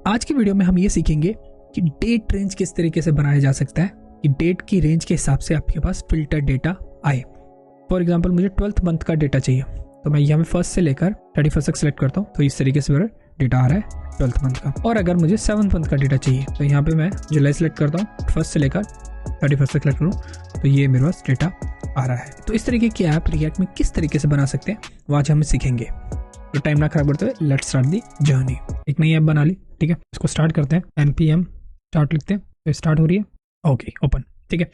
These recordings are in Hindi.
आज की वीडियो में हम ये सीखेंगे कि डेट रेंज किस तरीके से बनाया जा सकता है कि डेट की रेंज के हिसाब से आपके पास फिल्टर डेटा आए। फॉर एग्जांपल मुझे 12th मंथ का डेटा चाहिए, तो मैं यहाँ पे फर्स्ट से लेकर 31st तक सिलेक्ट करता हूँ, तो इस तरीके से मेरा डेटा आ रहा है 12th मंथ का। और अगर मुझे 7th मंथ का डेटा चाहिए तो यहाँ पे मैं जुलाई सेलेक्ट करता हूँ, फर्स्ट से लेकर 31st तक सेलेक्ट करूँ, तो ये मेरे पास डेटा आ रहा है। तो इस तरीके की ऐप रिएक्ट में किस तरीके से बना सकते हैं वो आज हम सीखेंगे। तो टाइम ना खराब करते हुए लेट्स स्टार्ट दी जर्नी। एक नई ऐप बना ली, ठीक है, इसको स्टार्ट करते हैं। npm स्टार्ट लिखते हैं तो स्टार्ट हो रही है, ओके ओपन, ठीक है।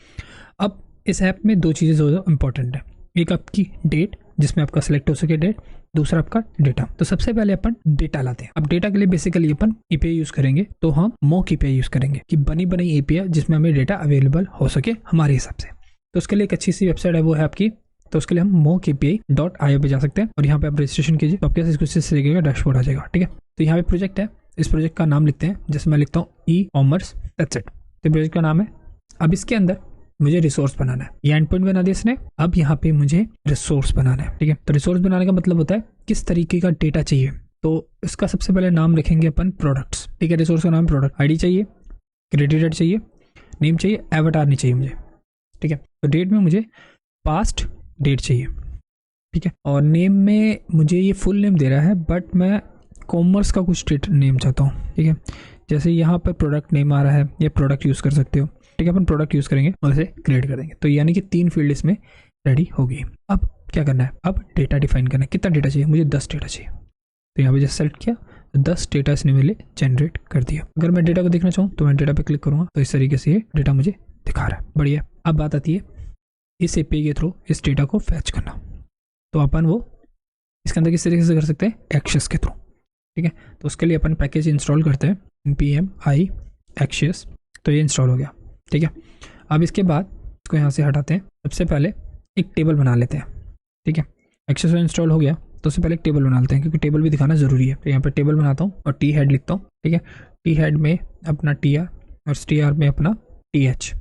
अब इस ऐप में दो चीज़ें जो इंपॉर्टेंट है, एक आपकी डेट जिसमें आपका सिलेक्ट हो सके डेट, दूसरा आपका डेटा। तो सबसे पहले अपन डेटा लाते हैं। अब डेटा के लिए बेसिकली अपन एपीआई यूज करेंगे, तो हम मॉक एपीआई यूज करेंगे कि बनी बनाई एपीआई जिसमें हमें डेटा अवेलेबल हो सके हमारे हिसाब से। तो उसके लिए एक अच्छी सी वेबसाइट है, वो है आपकी, तो उसके लिए हम mockAPI.io पे जा सकते हैं और यहाँ पे आप रजिस्ट्रेशन कीजिए, तो आपके कुछ इस तरीके का डैशबोर्ड आ जाएगा, ठीक है। तो यहाँ पे प्रोजेक्ट है, इस प्रोजेक्ट का नाम लिखते हैं, जैसे मैं लिखता हूँ ई-कॉमर्स, दैट्स इट। तो प्रोजेक्ट का नाम है। अब इसके अंदर मुझे रिसोर्स बनाना है, ये एंड पॉइंट बना दिया इसने। अब यहाँ पे मुझे रिसोर्स बनाना है, ठीक है। तो रिसोर्स बनाने का मतलब होता है किस तरीके का डेटा चाहिए। तो इसका सबसे पहले नाम रखेंगे अपन प्रोडक्ट्स, ठीक है। रिसोर्स का नाम प्रोडक्ट, आईडी चाहिए, क्रेडिट डेट चाहिए, नेम चाहिए, एवटार नहीं चाहिए मुझे, ठीक है। तो डेट में मुझे पास्ट डेट चाहिए, ठीक है। और नेम में मुझे ये फुल नेम दे रहा है, बट मैं कॉमर्स का कुछ डेट नेम चाहता हूँ, ठीक है। जैसे यहाँ पर प्रोडक्ट नेम आ रहा है, ये प्रोडक्ट यूज़ कर सकते हो, ठीक है। अपन प्रोडक्ट यूज़ करेंगे और इसे क्रिएट कर देंगे, तो यानी कि 3 फील्ड इसमें रेडी होगी। अब क्या करना है, अब डेटा डिफाइन करना है। कितना डेटा चाहिए मुझे? 10 डेटा चाहिए। तो यहाँ पे जैसे सेलेक्ट किया तो 10 डेटा इसने मेरे लिए जनरेट कर दिया। अगर मैं डेटा को देखना चाहूँ तो मैं डेटा पे क्लिक करूँगा, तो इस तरीके से ये डेटा मुझे दिखा रहा है। बढ़िया। अब बात आती है इस एपीआई के थ्रू इस डेटा को फैच करना। तो अपन वो इसके अंदर किस तरीके से कर सकते हैं? एक्सेस के थ्रू, ठीक है। तो उसके लिए अपन पैकेज इंस्टॉल करते हैं, npm i एक्सेस, तो ये इंस्टॉल हो गया, ठीक है। अब इसके बाद इसको यहाँ से हटाते हैं। सबसे पहले एक टेबल बना लेते हैं, ठीक है। एक्सेस इंस्टॉल हो गया तो उससे पहले एक टेबल बना लेते हैं, क्योंकि टेबल भी दिखाना जरूरी है। तो यहाँ पे टेबल बनाता हूँ और टी हेड लिखता हूँ, ठीक है। टी हेड में अपना टी आर और टी आर में अपना टी एच,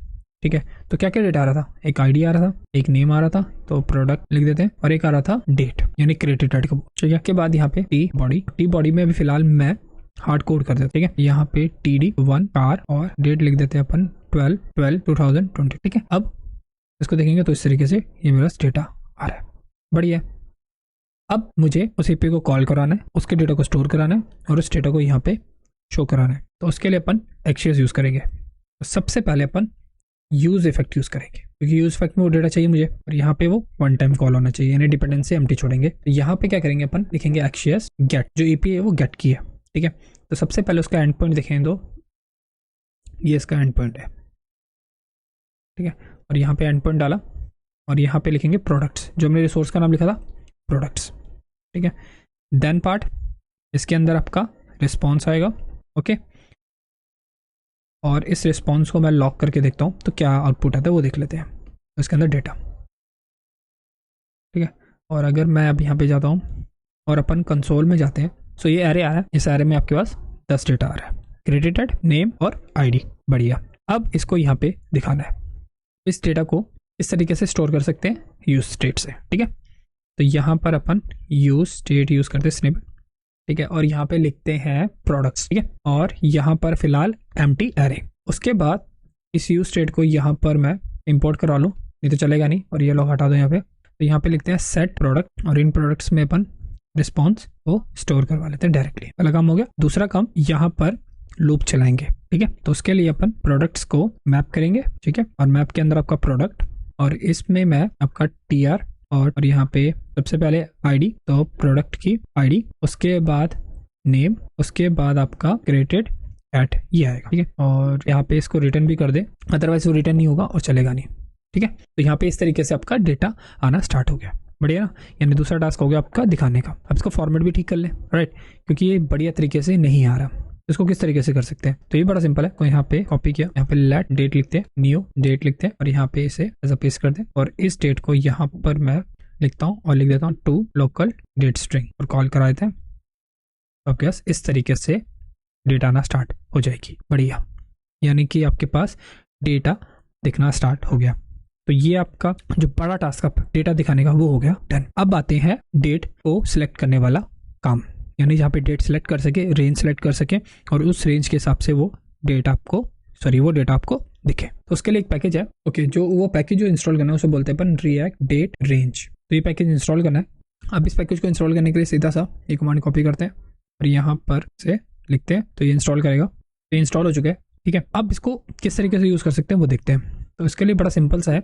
ठीक है। तो क्या क्या डेटा आ रहा था? एक आईडी आ रहा था, एक नेम आ रहा था, तो प्रोडक्ट लिख देते हैं, और एक आ रहा था डेट, यानी क्रेडिट डेट का, ठीक है। के बाद यहाँ पे टी बॉडी में अभी फिलहाल मैं हार्ड कोड कर देते, ठीक है। यहाँ पे TD1 कार और डेट लिख देते हैं अपन 12/12/2020, ठीक है। अब इसको देखेंगे तो इस तरीके से ये मेरा डेटा आ रहा है, बढ़िया। अब मुझे उस एपीआई को कॉल कराना है, उसके डेटा को स्टोर कराना है और उस डेटा को यहाँ पे शो कराना है। तो उसके लिए अपन एक्सेस यूज करेंगे। तो सबसे पहले अपन यूज इफेक्ट यूज करेंगे, क्योंकि यूज इफेक्ट में वो डेटा चाहिए मुझे, और यहाँ पे वो वन टाइम कॉल होना चाहिए, यानी डिपेंडेंसी एम्प्टी छोड़ेंगे। तो यहाँ पे क्या करेंगे अपन, लिखेंगे एक्सेस गेट, जो एपीआई है वो गेट की है, ठीक है। तो सबसे पहले उसका एंड पॉइंट देखेंगे, तो ये इसका एंड पॉइंट है, ठीक है। और यहाँ पे एंड पॉइंट डाला और यहाँ पे लिखेंगे प्रोडक्ट्स, जो हमने रिसोर्स का नाम लिखा था प्रोडक्ट्स, ठीक है। देन पार्ट, इसके अंदर आपका रिस्पॉन्स आएगा, ओके। और इस रिस्पॉन्स को मैं लॉक करके देखता हूँ तो क्या आउटपुट आता है वो देख लेते हैं। तो इसके अंदर डेटा, ठीक है। और अगर मैं अब यहाँ पे जाता हूँ और अपन कंसोल में जाते हैं, तो ये एरे आ रहा है, इस एरे में आपके पास 10 डेटा आ रहा है, क्रेडिटेड, नेम और आईडी, बढ़िया। अब इसको यहाँ पे दिखाना है। इस डेटा को इस तरीके से स्टोर कर सकते हैं यूज स्टेट से, ठीक है। तो यहाँ पर अपन यूज स्टेट यूज करते हैं स्निपेट, ठीक है। और यहाँ पे लिखते हैं प्रोडक्ट्स, ठीक है। और यहाँ पर फिलहाल एम्प्टी एरे। उसके बाद इस यूज स्टेट को यहाँ पर मैं इंपोर्ट करा लूँ, नहीं तो चलेगा नहीं, और ये लोग हटा दो यहाँ पे। तो यहाँ पे लिखते हैं सेट प्रोडक्ट, और इन प्रोडक्ट्स में अपन रिस्पॉन्स को स्टोर करवा लेते हैं डायरेक्टली। पहला काम हो गया। दूसरा काम, यहाँ पर लूप चलाएंगे, ठीक है। तो उसके लिए अपन प्रोडक्ट्स को मैप करेंगे, ठीक है। और मैप के अंदर आपका प्रोडक्ट, और इसमें मैं आपका TR और यहाँ पे सबसे पहले आईडी, तो प्रोडक्ट की आईडी, उसके बाद नेम, उसके बाद आपका क्रेडिट एट, ये आएगा, ठीक है। और यहाँ पे इसको रिटर्न भी कर दे, अदरवाइज वो रिटर्न नहीं होगा और चलेगा नहीं, ठीक है। तो यहाँ पे इस तरीके से आपका डेटा आना स्टार्ट हो गया, बढ़िया ना। यानी दूसरा टास्क हो गया आपका दिखाने का। अब इसको फॉर्मेट भी ठीक कर ले, राइट, क्योंकि ये बढ़िया तरीके से नहीं आ रहा। इसको किस तरीके से कर सकते हैं? तो ये बड़ा सिंपल है। तो यहाँ पे कॉपी किया, यहाँ पे लेट डेट लिखते हैं, न्यू डेट लिखते हैं, और यहाँ पे इसे एज अ पेस्ट कर दें, और इस डेट को यहाँ पर मैं लिखता हूँ और लिख देता हूँ टू लोकल डेट स्ट्रिंग, और कॉल करा देते हैं। तो आपके पास इस तरीके से डेटा आना स्टार्ट हो जाएगी, बढ़िया। यानी कि आपके पास डेटा दिखना स्टार्ट हो गया। तो ये आपका जो बड़ा टास्क डेटा दिखाने का वो हो गया डन। अब आते हैं डेट को सिलेक्ट करने वाला काम, यानी जहाँ पे डेट सेलेक्ट कर सके, रेंज सेलेक्ट कर सके और उस रेंज के हिसाब से वो डेटा आपको दिखे। तो उसके लिए एक पैकेज है, ओके, जो वो पैकेज जो इंस्टॉल करना है उसे बोलते हैं अपन रिएक्ट डेट रेंज। तो ये पैकेज इंस्टॉल करना है। अब इस पैकेज को इंस्टॉल करने के लिए सीधा सा ये कमांड कॉपी करते हैं और यहाँ पर से लिखते हैं, तो ये इंस्टॉल करेगा। तो ये इंस्टॉल हो चुका है, ठीक है। अब इसको किस तरीके से यूज़ कर सकते हैं वो देखते हैं। तो इसके लिए बड़ा सिंपल सा है,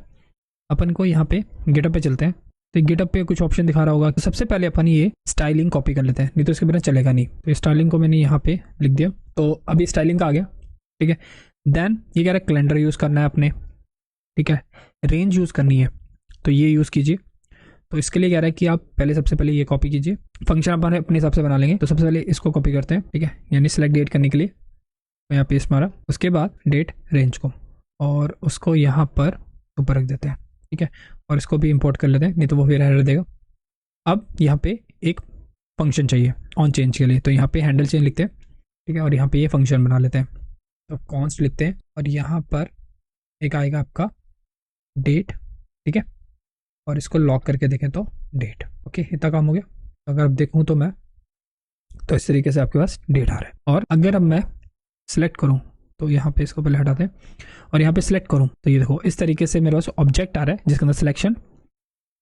अपन को यहाँ पे गिटअप पे चलते हैं। तो गिटअप पे कुछ ऑप्शन दिखा रहा होगा। तो सबसे पहले अपन ये स्टाइलिंग कॉपी कर लेते हैं, नहीं तो इसके बिना चलेगा नहीं। तो स्टाइलिंग को मैंने यहाँ पे लिख दिया, तो अभी स्टाइलिंग का आ गया, ठीक है। देन ये कह रहा है कैलेंडर यूज़ करना है अपने, ठीक है। रेंज यूज़ करनी है, तो ये यूज़ कीजिए। तो इसके लिए कह रहा है कि आप पहले सबसे पहले ये कॉपी कीजिए। फंक्शन अपन अपने हिसाब से बना लेंगे। तो सबसे पहले इसको कॉपी करते हैं, ठीक है, यानी सिलेक्ट डेट करने के लिए तो यहाँ पेस्ट मारा। उसके बाद डेट रेंज को और उसको यहाँ पर ऊपर रख देते हैं, ठीक है। और इसको भी इंपोर्ट कर लेते हैं, नहीं तो वो फिर एरर देगा। अब यहाँ पे एक फंक्शन चाहिए ऑन चेंज के लिए, तो यहाँ पे हैंडल चेंज लिखते हैं, ठीक है। और यहाँ पे ये फंक्शन बना लेते हैं, तो कॉन्स्ट लिखते हैं और यहाँ पर एक आएगा आपका डेट, ठीक है। और इसको लॉक करके देखें तो डेट, ओके, इतना काम हो गया। तो अगर अब देखूँ तो मैं, तो इस तरीके से आपके पास डेट आ रहा है। और अगर अब मैं सिलेक्ट करूँ तो यहाँ पे इसको पहले हटाते हैं और यहाँ पे सिलेक्ट करूँ तो ये देखो इस तरीके से मेरे पास ऑब्जेक्ट आ रहा है जिसके अंदर सिलेक्शन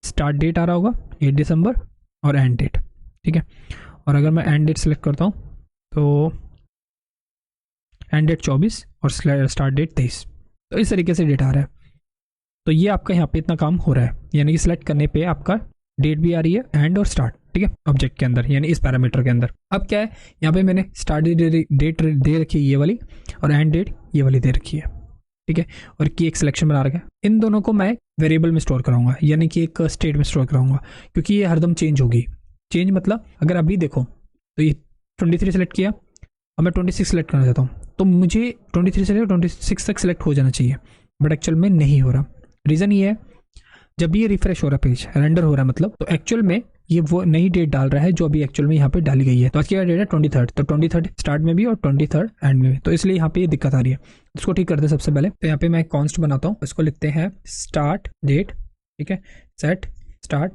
स्टार्ट डेट आ रहा होगा 8 दिसंबर और एंड डेट, ठीक है। और अगर मैं एंड डेट सेलेक्ट करता हूँ तो एंड डेट 24 और स्टार्ट डेट 23। तो इस तरीके से डेट आ रहा है। तो ये आपका यहाँ पे इतना काम हो रहा है, यानी कि सिलेक्ट करने पे आपका डेट भी आ रही है, एंड और स्टार्ट, ठीक है, ऑब्जेक्ट के अंदर, यानी इस पैरामीटर के अंदर। अब क्या है, यहाँ पे मैंने स्टार्ट डेट दे रखी है ये वाली और एंड डेट ये वाली दे रखी है, ठीक है। और की एक सिलेक्शन बना रखा है। इन दोनों को मैं वेरिएबल में स्टोर कराऊंगा, यानी कि एक स्टेट में स्टोर कराऊंगा, क्योंकि ये हरदम चेंज होगी। चेंज मतलब अगर अभी देखो तो ये 23 सेलेक्ट किया और मैं 26 सेलेक्ट करना चाहता हूँ, तो मुझे 23 से 26 तक सेलेक्ट हो जाना चाहिए, बट एक्चुअल में नहीं हो रहा। रीज़न ये है, जब ये रिफ्रेश हो रहा है, पेज रेंडर हो रहा है मतलब, तो एक्चुअल में ये वो नई डेट डाल रहा है जो अभी एक्चुअल में यहाँ पे डाली गई है। तो आज की डेट है 23, तो 23 स्टार्ट में भी और 23 एंड में भी, तो इसलिए यहाँ पे ये दिक्कत आ रही है। इसको ठीक करते हैं सबसे पहले। तो यहाँ पे मैं कॉन्स्ट बनाता हूँ, इसको लिखते हैं स्टार्ट डेट, ठीक है, सेट स्टार्ट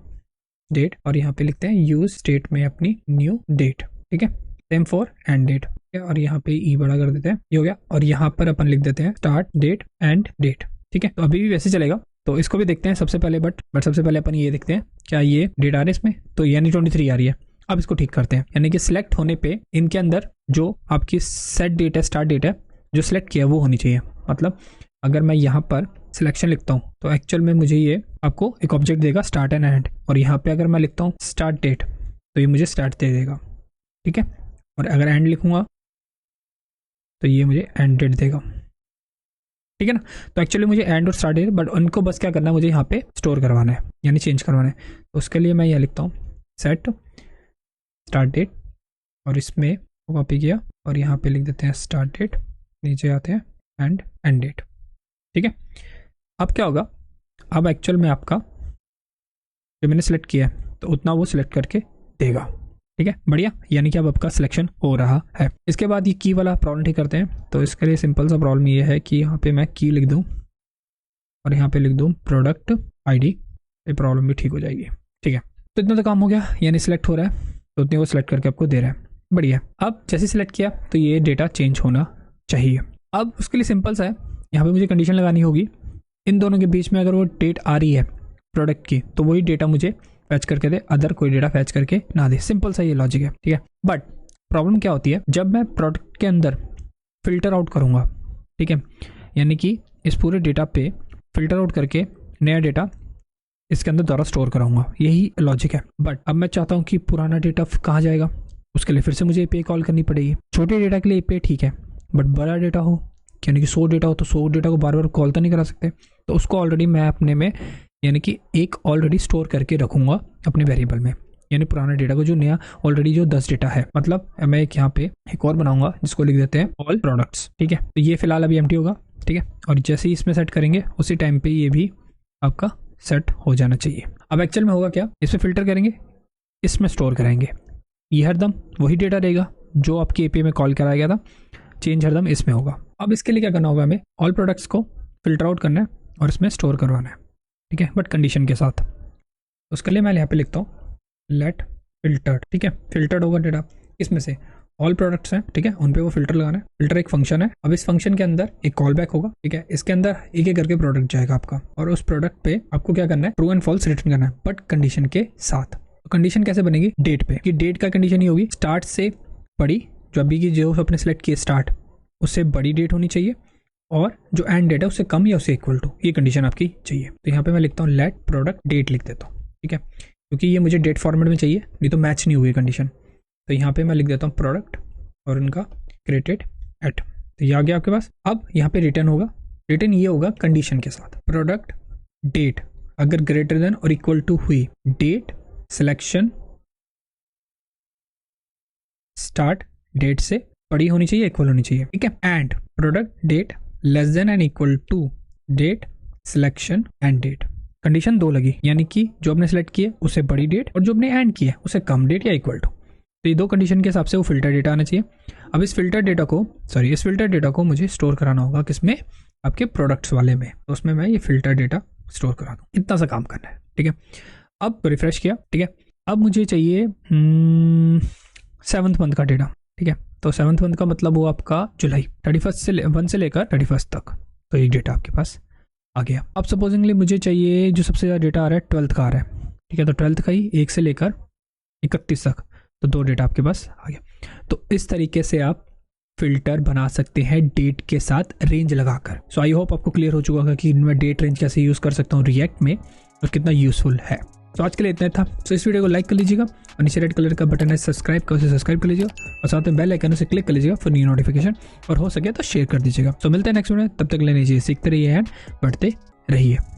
डेट, और यहाँ पे लिखते हैं यूज स्टेट में अपनी न्यू डेट, ठीक है, सेम फॉर एंड डेट, और यहाँ पे ई बड़ा कर देते हैं, ये हो गया। और यहाँ पर अपन लिख देते हैं स्टार्ट डेट एंड डेट, ठीक है। तो अभी भी वैसे चलेगा, तो इसको भी देखते हैं सबसे पहले, बट सबसे पहले अपन ये देखते हैं क्या ये डेट आ रही है इसमें, तो यानी 23 आ रही है। अब इसको ठीक करते हैं, यानी कि सिलेक्ट होने पे इनके अंदर जो आपकी सेट डेट है, स्टार्ट डेट है, जो सिलेक्ट किया वो होनी चाहिए। मतलब अगर मैं यहाँ पर सिलेक्शन लिखता हूँ तो एक्चुअल में मुझे ये आपको एक ऑब्जेक्ट देगा स्टार्ट एंड एंड, और यहाँ पे अगर मैं लिखता हूँ स्टार्ट डेट तो ये मुझे स्टार्ट दे देगा, ठीक है। और अगर एंड लिखूंगा तो ये मुझे एंड डेट देगा, ठीक है ना। तो एक्चुअली मुझे एंड और स्टार्ट डेट, बट उनको बस क्या करना है, मुझे यहाँ पे स्टोर करवाना है, यानी चेंज करवाना है। तो उसके लिए मैं यह लिखता हूँ सेट स्टार्ट डेट, और इसमें कॉपी किया और यहाँ पे लिख देते हैं स्टार्ट डेट, नीचे आते हैं एंड डेट, ठीक है। अब क्या होगा, अब एक्चुअल में आपका जो मैंने सेलेक्ट किया है तो उतना वो सिलेक्ट करके देगा, ठीक है, बढ़िया। यानी कि अब आपका सिलेक्शन हो रहा है। इसके बाद ये की वाला प्रॉब्लम ठीक करते हैं। तो इसके लिए सिंपल सा प्रॉब्लम ये है कि यहाँ पे मैं की लिख दूँ और यहाँ पे लिख दूँ प्रोडक्ट आईडी, ये प्रॉब्लम भी ठीक हो जाएगी, ठीक है। तो इतना तो काम हो गया, यानी सिलेक्ट हो रहा है तो उतने वो सिलेक्ट करके आपको दे रहा है, बढ़िया। अब जैसे सिलेक्ट किया तो ये डेटा चेंज होना चाहिए। अब उसके लिए सिंपल सा है, यहाँ पे मुझे कंडीशन लगानी होगी, इन दोनों के बीच में अगर वो डेट आ रही है प्रोडक्ट की तो वही डेटा मुझे फैच करके दे, अदर कोई डेटा फैच करके ना दे। सिंपल सा ये लॉजिक है, ठीक है। बट प्रॉब्लम क्या होती है, जब मैं प्रोडक्ट के अंदर फिल्टर आउट करूँगा, ठीक है, यानी कि इस पूरे डेटा पे फिल्टर आउट करके नया डेटा इसके अंदर दोबारा स्टोर कराऊंगा, यही लॉजिक है। बट अब मैं चाहता हूँ कि पुराना डेटा कहाँ जाएगा, उसके लिए फिर से मुझे एपीआई कॉल करनी पड़ेगी। छोटे डेटा के लिए एपीआई ठीक है, बट बड़ा डेटा हो, यानी कि 100 डेटा हो, तो 100 डेटा को बार बार कॉल तो नहीं करा सकते। तो उसको ऑलरेडी मैं अपने में, यानी कि एक ऑलरेडी स्टोर करके रखूंगा अपने वेरिएबल में, यानी पुराना डेटा को, जो नया ऑलरेडी जो 10 डेटा है। मतलब मैं एक यहाँ पे एक और बनाऊंगा जिसको लिख देते हैं ऑल प्रोडक्ट्स, ठीक है। तो ये फिलहाल अभी एम्प्टी होगा, ठीक है। और जैसे ही इसमें सेट करेंगे उसी टाइम पे ये भी आपका सेट हो जाना चाहिए। अब एक्चुअल में होगा क्या, इसमें फिल्टर करेंगे, इसमें स्टोर कराएंगे, ये हरदम वही डेटा रहेगा जो आपके एपीआई में कॉल कराया गया था, चेंज हरदम इसमें होगा। अब इसके लिए क्या करना होगा, हमें ऑल प्रोडक्ट्स को फिल्टर आउट करना है और इसमें स्टोर करवाना है, ठीक है, बट कंडीशन के साथ। उसके लिए मैं यहाँ पे लिखता हूँ लेट फिल्टर्ड, ठीक है, फिल्टर्ड होगा डेटा, इसमें से ऑल प्रोडक्ट्स हैं, ठीक है, उन पे वो फिल्टर लगाना है। फिल्टर एक फंक्शन है। अब इस फंक्शन के अंदर एक कॉल बैक होगा, ठीक है, इसके अंदर एक एक करके प्रोडक्ट जाएगा आपका, और उस प्रोडक्ट पे आपको क्या करना है, ट्रू एंड फॉल्स रिटर्न करना है, बट कंडीशन के साथ। तो कंडीशन कैसे बनेगी, डेट पे, कि डेट का कंडीशन ही होगी स्टार्ट से बड़ी, जो अभी की जो आपने सेलेक्ट की स्टार्ट उससे बड़ी डेट होनी चाहिए, और जो एंड डेट है उससे कम या उससे इक्वल टू, ये कंडीशन आपकी चाहिए। तो यहाँ पे मैं लिखता हूँ लेट प्रोडक्ट डेट लिख देता हूँ, ठीक है, क्योंकि ये मुझे डेट फॉर्मेट में चाहिए, नहीं तो मैच नहीं हुई कंडीशन। तो यहाँ पे मैं लिख देता हूँ प्रोडक्ट और इनका क्रिएटेड एट, तो ये आ गया आपके पास। अब यहाँ पे रिटर्न होगा, रिटर्न ये होगा कंडीशन के साथ, प्रोडक्ट डेट अगर ग्रेटर देन और इक्वल टू हुई, डेट सिलेक्शन स्टार्ट डेट से बड़ी होनी चाहिए, इक्वल होनी चाहिए, ठीक है, and product date less than and equal to date selection end date. Condition 2 लगी, यानी कि जो आपने सेलेक्ट किया उससे बड़ी डेट और जो आपने एंड किया उससे कम डेट या इक्वल टू। तो ये 2 कंडीशन के हिसाब से वो फिल्टर डेटा आना चाहिए। अब इस फिल्टर डेटा को मुझे स्टोर कराना होगा, किसमें, आपके प्रोडक्ट्स वाले में। तो उसमें मैं ये फिल्टर डेटा स्टोर करा दूँ, इतना सा काम करना है, ठीक है। अब रिफ्रेश किया, ठीक है, अब मुझे चाहिए 7th मंथ का डेटा, ठीक है। तो 7th मंथ का मतलब वो आपका जुलाई 1 से लेकर 31 तक, तो ये डेटा आपके पास आ गया। अब सपोजिंगली मुझे चाहिए जो सबसे ज़्यादा डेटा आ रहा है 12th का आ रहा है, ठीक है, तो 12th का ही 1 से लेकर 31 तक, तो 2 डेटा आपके पास आ गया। तो इस तरीके से आप फिल्टर बना सकते हैं डेट के साथ रेंज लगाकर। सो आई होप आपको क्लियर हो चुका होगा कि मैं डेट रेंज कैसे यूज़ कर सकता हूँ रिएक्ट में और कितना यूजफुल है। तो आज के लिए इतना था। तो इस वीडियो को लाइक कर लीजिएगा और नीचे रेड कलर का बटन है सब्सक्राइब का, उसे सब्सक्राइब कर लीजिएगा और साथ में बेल आइकन से क्लिक कर लीजिएगा फॉर न्यू नोटिफिकेशन, और हो सके तो शेयर कर दीजिएगा। तो मिलते हैं नेक्स्ट वीडियो में, तब तक लेने सीखते रहिए एंड बढ़ते रहिए।